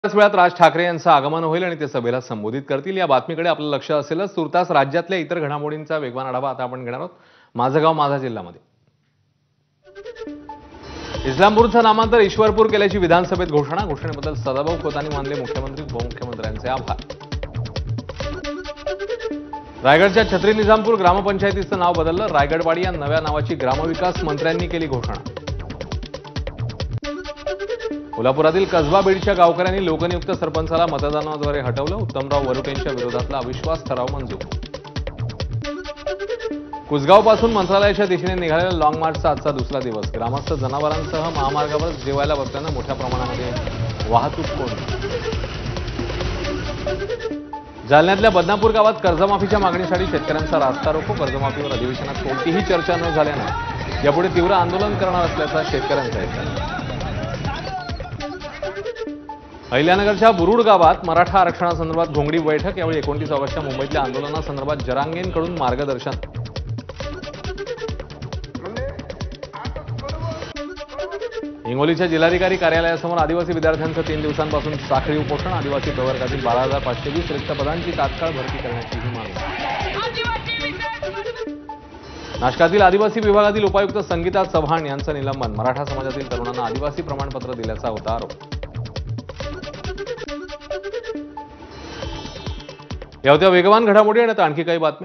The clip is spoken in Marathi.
त्याच वेळात राज ठाकरे यांचं आगमन होईल आणि ते सभेला संबोधित करतील। या बातमीकडे आपलं लक्ष असेलच। तुर्तास राज्यातल्या इतर घडामोडींचा वेगवान आढावा आता आपण घेणार आहोत। माझं गाव माझा जिल्ह्यामध्ये इस्लामपूरचं नामांतर ईश्वरपूर केल्याची विधानसभेत घोषणा। घोषणेबद्दल सदाभाऊ खोतांनी मानले मुख्यमंत्री उपमुख्यमंत्र्यांचे आभार। रायगडच्या छत्री निजामपूर ग्रामपंचायतीचं नाव बदललं। रायगडवाडी या नव्या नावाची ग्रामविकास मंत्र्यांनी केली घोषणा। कोल्हापुरातील कसबा बीडच्या गावकऱ्यांनी लोकनियुक्त सरपंचाला मतदानाद्वारे हटवलं। उत्तमराव वरुटेंच्या विरोधातला अविश्वास ठराव मंजूर। कुसगावपासून मंत्रालयाच्या दिशेने निघालेल्या लॉंग मार्चचा आजचा दुसरा दिवस। ग्रामस्थ जनावरांसह महामार्गावर जेवायला बसल्यानं मोठ्या प्रमाणामध्ये वाहतूक कोंडी। जालन्यातल्या बदनापूर गावात कर्जमाफीच्या मागणीसाठी शेतकऱ्यांचा रास्ता रोको। कर्जमाफीवर अधिवेशनात कोणतीही चर्चा न झाल्यानं यापुढे तीव्र आंदोलन करणार असल्याचा शेतकऱ्यांचा इशारा। अहिल्यानगरच्या बुरुड गावात मराठा आरक्षणासंदर्भात घोंगडी बैठक। यावेळी 29 ऑगस्टच्या मुंबईतल्या आंदोलनासंदर्भात जरांगेंकडून मार्गदर्शन। हिंगोलीच्या जिल्हाधिकारी कार्यालयासमोर आदिवासी विद्यार्थ्यांचं 3 दिवसांपासून साखळी उपोषण। आदिवासी प्रवर्गातील 12,520 रिक्त पदांची तात्काळ भरती करण्याचीही मागणी। नाशकातील आदिवासी विभागातील उपायुक्त संगीता चव्हाण यांचं निलंबन। मराठा समाजातील तरुणांना आदिवासी प्रमाणपत्र दिल्याचा होता आरोप। या होत्या वेगवान घडामोडी आणि आता आणखी काही बातमी।